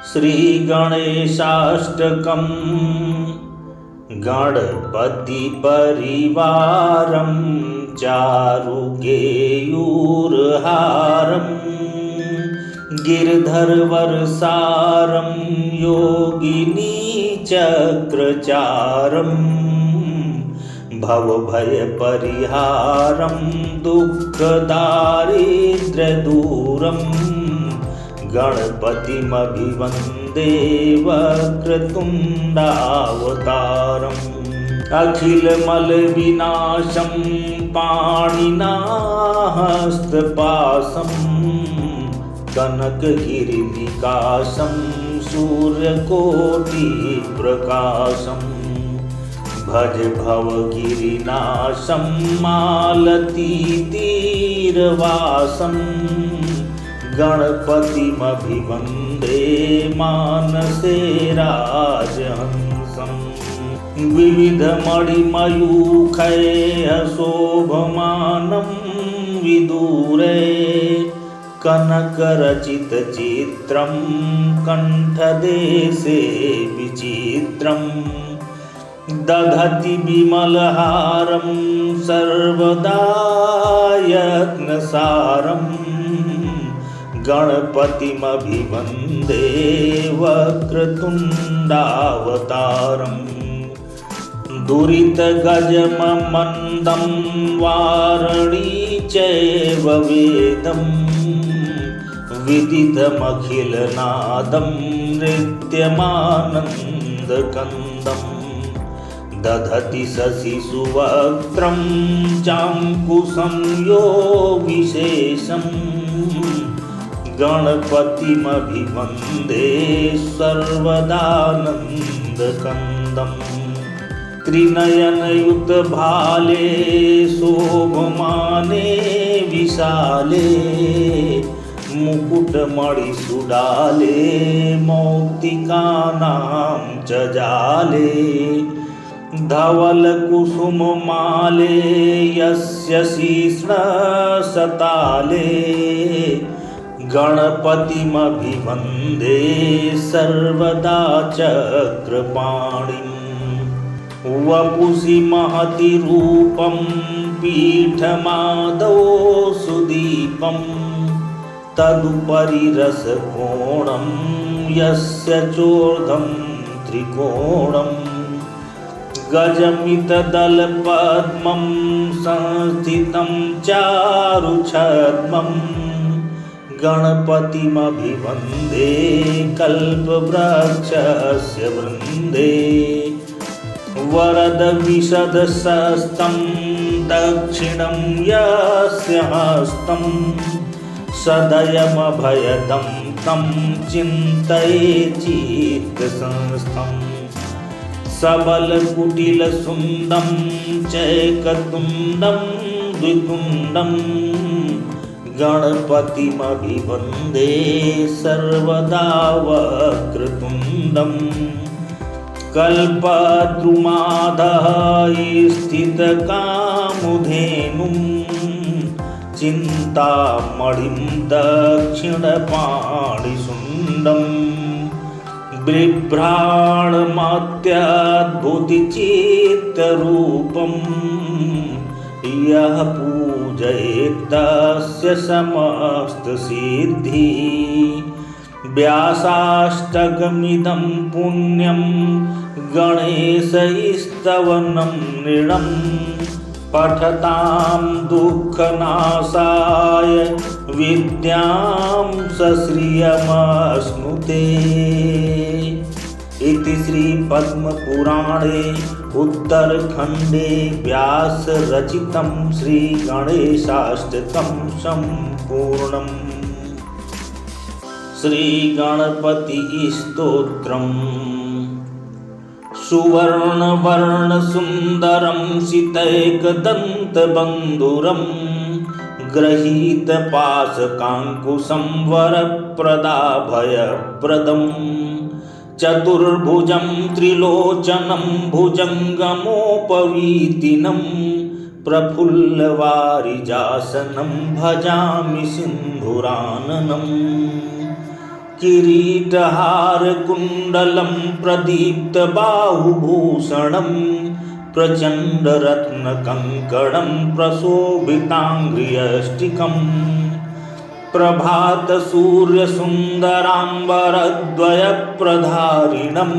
श्रीगणेशाष्टकम् गणपतिपरिवारं चारुकेयूरहारं गिरधरवरसारं योगिनीचक्रचारं भवभयपरिहारं दुःखदारिद्र्यदूरं गणपतिमभिवन्दे वक्रतुण्डावतारम् अखिलमलविनाशं पाणिनाहस्तपाशं कनकगिरिनिकाशं सूर्यकोटिप्रकाशं भज भवगिरिनाशं मालतीतीरवासं गणपतिमभिवन्दे मानसे राजहंसम् विविधमणिमयूखैः विदूरे कनकरचितचित्रं कण्ठदेशे विचित्रं दधति विमलहारं सर्वदा यत्नसारं गणपतिमभिवन्दे वक्रतुण्डावतारम् दुरितगजममन्दं वारणी चैव वेदं विदितमखिलनादं नृत्यमानन्दकन्दं दधति शशिसुवक्त्रं चाङ्कुशं योगिशेषं गणपतिमभिवन्दे सर्वदानन्दकन्दम् त्रिनयनयुतभाले शोभमाने विशाले मुकुटमणिसुडाले मौक्तिकानां च जाले धवलकुसुममाले यस्य शीर्षसताले गणपतिमभिवन्दे सर्वदा चक्रपाणिम् वपुषि महति रूपं पीठमादौ सुदीपं तदुपरि रसकोणं यस्य चोर्ध्वं त्रिकोणं गजमितदलपद्मं संस्थितं चारुछद्मं गणपतिमभिवन्दे कल्पवृक्षस्य वृन्दे वरदविशदशस्तं दक्षिणं यस्य हस्तं सदयमभयदं तं चिन्तये चित्तसंस्थं सबलकुटिलसुन्दं चैकतुण्डं द्वितुण्डं गणपतिमभिवन्दे सर्वदा वक्रतुण्डम् कल्पद्रुमादः स्थितकामुधेनुं चिन्तामणिं दक्षिणपाणिसुण्डं बिभ्राणमत्यद्भुतचित्तरूपं यः पूजयेत् तस्य समस्तसिद्धि व्यासाष्टकमिदं पुण्यं गणेशस्तवनं नृणं पठतां दुःखनाशाय विद्यां सश्रियमश्नुते। इति श्रीपद्मपुराणे उत्तरखण्डे व्यासरचितं श्रीगणेशाष्टकं सम्पूर्णम्। श्रीगणपतिस्तोत्रम् सुवर्णवर्णसुन्दरं सितैकदन्तबन्धुरं गृहीतपाशकाङ्कुशं वरप्रदाभयप्रदं चतुर्भुजं त्रिलोचनं भुजङ्गमोपवीतिनं प्रफुल्लवारिजासनं भजामि सिन्धुराननम्। किरीटहारकुण्डलं प्रदीप्तबाहुभूषणं प्रचण्डरत्नकङ्कणं प्रशोभिताङ्घ्रियष्टिकम् प्रभातसूर्यसुन्दराम्बरद्वयप्रधारिणं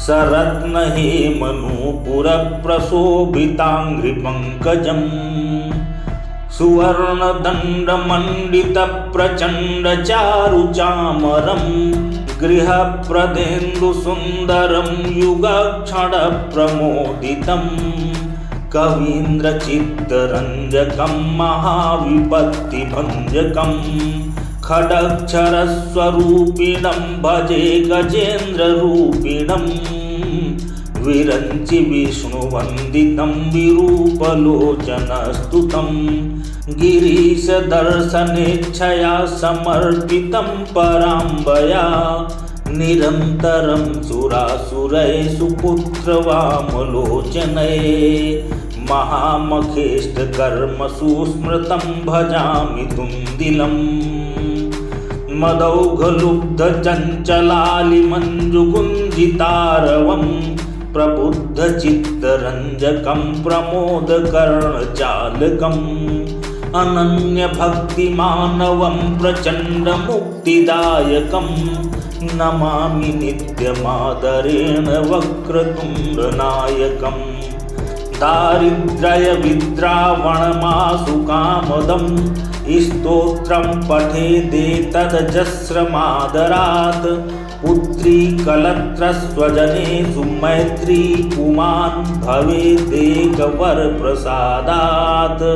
सरत्नहेमनूपुरप्रशोभिताङ्घ्रिपङ्कजम् सुवर्णदण्डमण्डितप्रचण्डचारुचामरं गृहप्रदेन्दुसुन्दरं युगक्षणप्रमोदितं कवीन्द्रचित्तरञ्जकं महाविपत्तिभञ्जकं खडक्षरस्वरूपिणं भजे गजेन्द्ररूपिणम् विरञ्चि विष्णुवन्दितं विरूपलोचनस्तुतं गिरीशदर्शनेच्छया समर्पितं पराम्बया निरन्तरं सुरासुरैः सुपुत्रवामलोचनैः महामखेष्टकर्मसु स्मृतं भजामि तुन्दिलम् मदौघलुब्धचञ्चलालिमञ्जुगुञ्जितारवं प्रबुद्धचित्तरञ्जकं प्रमोदकर्णचालकम् अनन्यभक्तिमानवं प्रचण्डमुक्तिदायकं नमामि नित्यमादरेण वक्रतुण्डनायकम् दारिद्र्यविद्रावणमासुकामदं स्तोत्रं पठेदेतदजस्रमादरात् पुत्री कलत्रस्वजनेषु मैत्री पुमान् भवेदेकवरप्रसादात्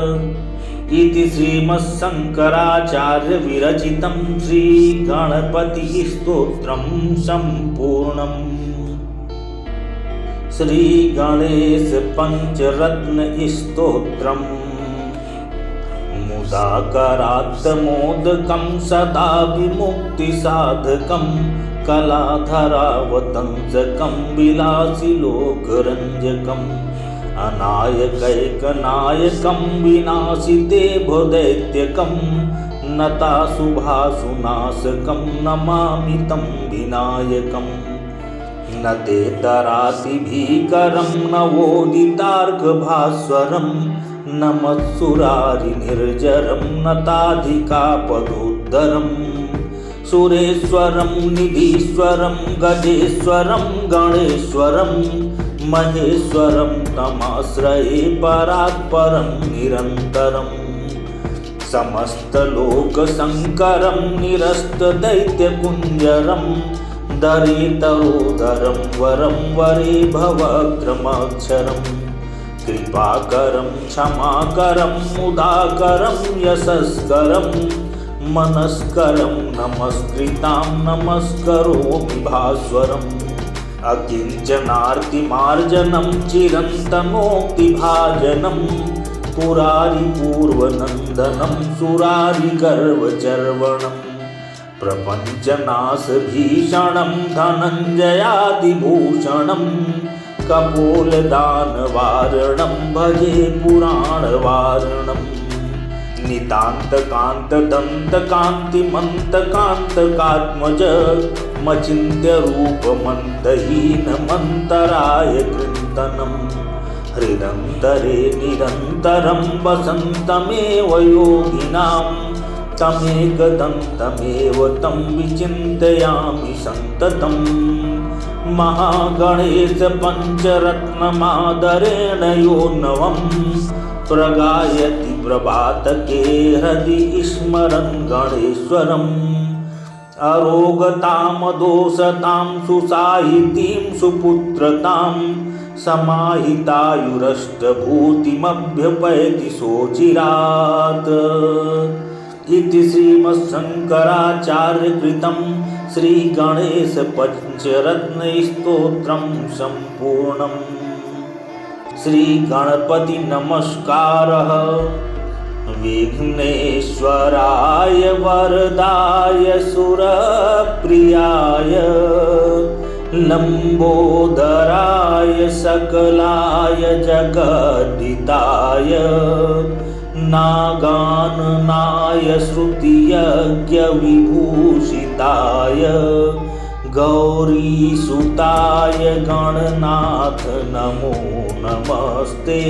इति श्रीमत्शङ्कराचार्यविरचितं श्रीगणपतिस्तोत्रं सम्पूर्णम्। श्रीगणेशपञ्चरत्नस्तोत्रम् मुदाकरात्तमोदकं सदा विमुक्तिसाधकं कलाधरावतंसकं विलासिलोकरञ्जकम् अनायकैकनायकं विनाशिते भदैत्यकं नताशुभाशुनाशकं नमामि तं विनायकम् न ते तराति भीकरं नवोदितार्कभास्वरं नमत्सुरारिनिर्जरं नताधिकापदोद्धरम् सुरेश्वरं निधीश्वरं गजेश्वरं गणेश्वरं महेश्वरं तमाश्रये परात्परं निरन्तरम् समस्तलोकशङ्करं निरस्तदैत्यकुञ्जरं दरेतरोदरं वरं वरे भवग्रमक्षरम् कृपाकरं क्षमाकरं मुदाकरं यशस्करं मनस्करं नमस्कृतां नमस्करोमि भास्वरम् अकिञ्चनार्तिमार्जनं चिरन्तनोक्तिभाजनं पुरारिपूर्वनन्दनं सुरारिगर्वचर्वणम् प्रपञ्चनाशभीषणं धनञ्जयादिभूषणं कपोलदानवारणं भजे पुराणवारणम् नितान्तकान्तदन्तकान्तिमन्तकान्तकात्मज मचिन्त्यरूपमन्तहीनमन्तराय कृन्तनं हृदन्तरे निरन्तरं वसन्तमेव योगिनां तमेकदन्तमेव तं विचिन्तयामि सन्ततम् महागणेशपञ्चरत्नमादरेण यो नवं प्रगायति प्रभातके हृदि स्मरन् गणेश्वरम् अरोगतामदोषतां सुसाहितीं सुपुत्रतां समाहितायुरष्टभूतिमभ्यपैति सोचिरात् इति श्रीमत्शङ्कराचार्यकृतं श्रीगणेशपञ्चरत्नस्तोत्रं सम्पूर्णम्। श्रीगणपति नमस्कारः। विघ्नेश्वराय वरदाय सुरप्रियाय लंबोदराय सकलाय जगद्दिताय नागाननाय श्रुतियज्ञविभूषिताय गौरीसुताय गणनाथ नमो नमस्ते।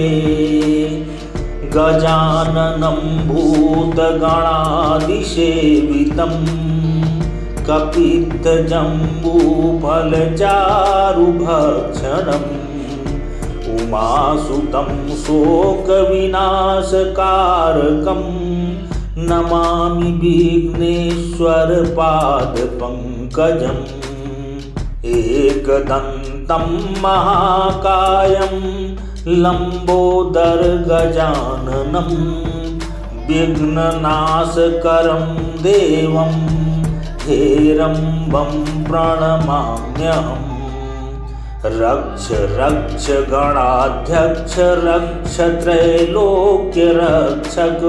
गजाननं भूतगणादिसेवितं कपित्थजम्बूफलचारुभक्षणम् उमासुतं शोकविनाशकारकं नमामि विघ्नेश्वरपादपङ्कजम्। एकदन्तं महाकायं लम्बोदरगजाननं विघ्ननाशकरं देवं हेरम्बं प्रणमाम्यहम्। रक्ष रक्ष गणाध्यक्ष रक्ष त्रैलोक्य रक्षक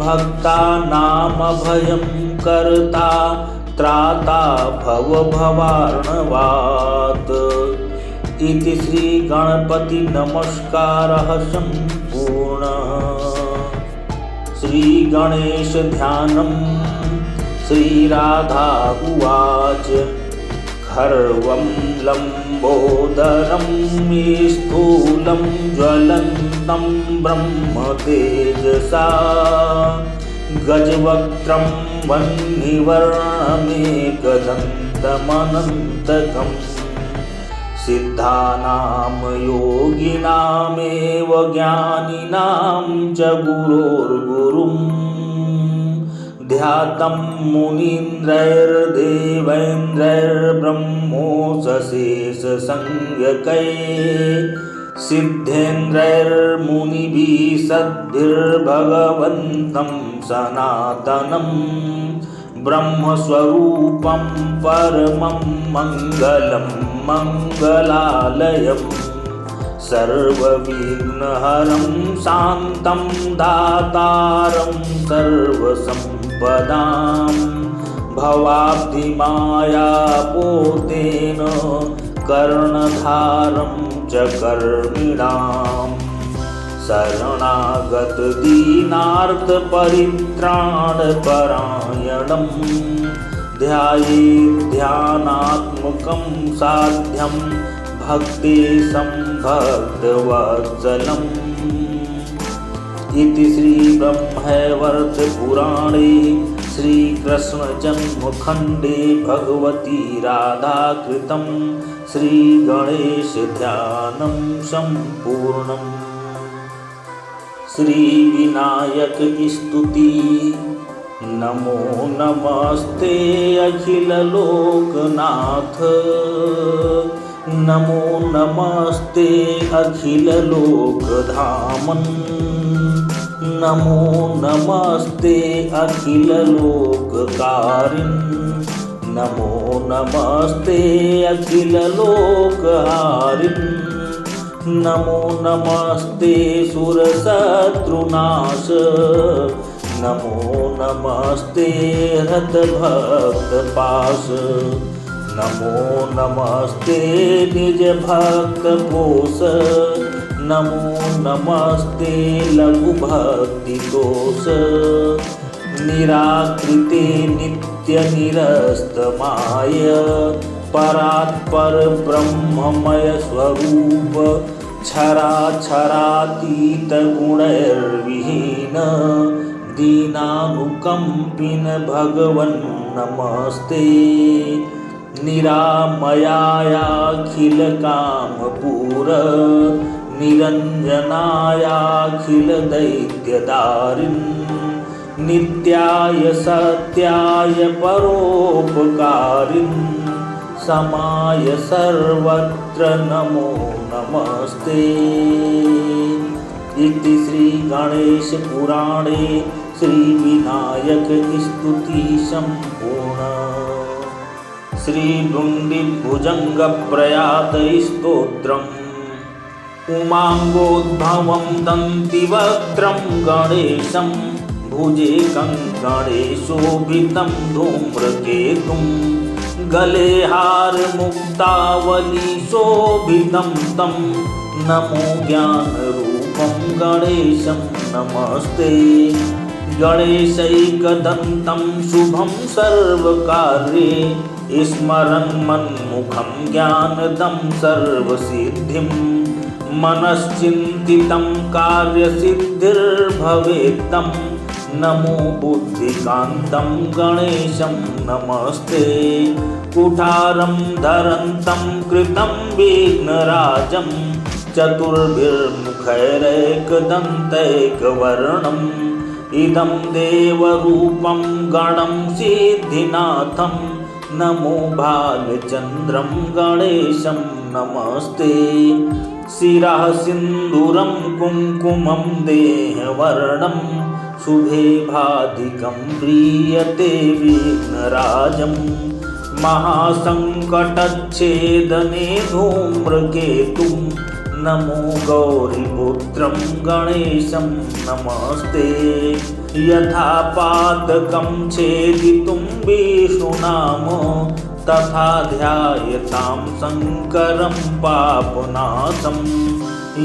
भक्तानामभयं कर्ता त्राता भव भवार्णवात्। इति श्री गणपति नमस्कारः सम्पूर्णः। श्री गणेश ध्यानं। श्री राधा उवाच खर्वं लम्बोदरं स्थूलं ज्वलन्तं ब्रह्म तेजसा गजवक्त्रं वह्निवर्णमेकदन्तमनन्तकम् सिद्धानां योगिनामेव ज्ञानिनां च गुरोर्गुरुम् ध्यातं मुनीन्द्रैर्देवैन्द्रैर्ब्रह्मोऽशेषसंज्ञकैः सिद्धेन्द्रैर्मुनिभिः सद्भिर्भगवन्तं सनातनं ब्रह्मस्वरूपं परमं मङ्गलं मङ्गलालयम् सर्वविघ्नहरं शान्तं दातारं सर्वसम्पदां भवाब्धिमायापोतेन कर्णधारं च कर्मिणां शरणागतदीनार्तपरित्राणपरायणं ध्यायेध्यानात्मकं साध्यं भक्तेशं भक्तवत्सलम्। इति श्री ब्रह्मवैवर्त पुराणे श्रीकृष्णजन्मखण्डे भगवती राधाकृतं श्रीगणेश ध्यानं सम्पूर्णम्। श्रीविनायक स्तुति। नमो नमस्ते अखिललोकनाथ नमो नमस्ते अखिललोकधामन् नमो नमस्ते अखिललोककारिन् नमो नमस्ते अखिललोकहारिन् नमो नमस्ते सुरशत्रुनाश नमो नमस्ते हतभक्तपाश नमो नमस्ते निजभक्तपोष नमो नमस्ते लघुभक्तिदोष निराकृते नित्यनिरस्तमाय परात्पर ब्रह्ममय स्वरूप क्षराक्षरातीत गुणैर्विहीन दीनानुकंपिन भगवन् नमस्ते निरामयायाखिलकामपूर निरञ्जनायाखिलदैत्यदारिन् नित्याय सत्याय परोपकारिन् समाय सर्वत्र नमो नमस्ते। इति श्री गणेश पुराणे श्री विनायक स्तुति संपूर्ण। श्री डुण्डिभुजंग प्रयात स्तोत्रम् उमांगोद्भवं दन्तिवक्त्रं गणेशं भुजे गणेशोभितं धूम्रकेतुं गले हारमुक्तावली शोभितं तं नमो ज्ञानरूपाय रूपं गणेशं नमस्ते। गणेशैकदन्तं शुभं सर्वकार्ये स्मरन् मन्मुखं ज्ञानदं सर्वसिद्धिं। मनश्चिन्तितं कार्यसिद्धिर्भवेत्तं नमो बुद्धिकान्तं गणेशं नमस्ते। कुठारं धरन्तं कृतं विघ्नराजं चतुर्भिर्मुखैरेकदन्तैकवर्णम्। इदं देवरूपं गणं सिद्धिनाथं नमो भालचन्द्रं गणेशं नमस्ते। शिरः सिन्दूरं कुङ्कुमं देहवर्णं शुभे भाधिकं प्रीयते विघ्नराजं। महासङ्कटच्छेदने धूम्रकेतुं नमो गौरीपुत्रं गणेशं नमस्ते। यथा पातकं छेदितुं विष्णुनाम तथा ध्यायतां शङ्करं पापनाशम्।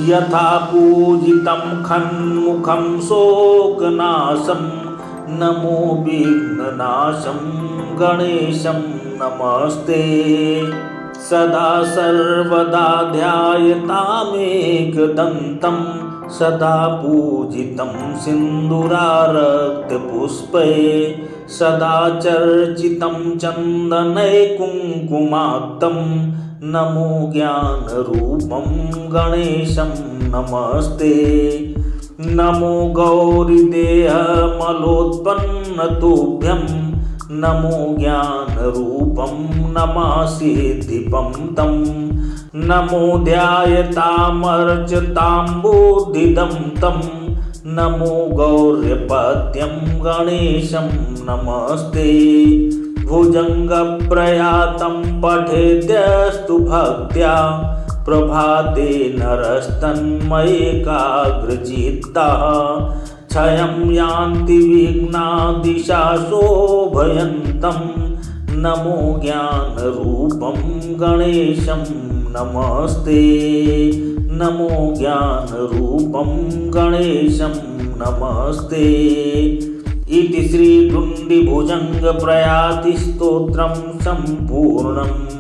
यथा पूजितं खण्मुखं शोकनाशं नमो विघ्ननाशं गणेशं नमस्ते। सदा सर्वदा ध्यायतामेकदन्तं सदा पूजितं सिन्दूरारक्तपुष्पै। सदा चर्चितं चन्दनै कुङ्कुमाक्तं नमो ज्ञानरूपं गणेशं नमस्ते। नमो गौरीदेहमलोत्पन्नतुभ्यं नमो ज्ञानरूपं नमासिद्धिपं तं। नमो ध्यायतामर्चतां बुद्धिदं तं नमो गौर्यपद्यं गणेशं नमस्ते। भुजङ्गप्रयातं पठेद्यस्तु भक्त्या प्रभाते नरस्तन्मयेकाग्रचित्तः। क्षयं यान्ति विघ्ना दिशा शोभयन्तं नमो ज्ञानरूपं गणेशं नमस्ते। नमो ज्ञानरूपं गणेशं नमस्ते। इति श्रीगुण्डिभुजङ्गप्रयातिस्तोत्रं सम्पूर्णम्।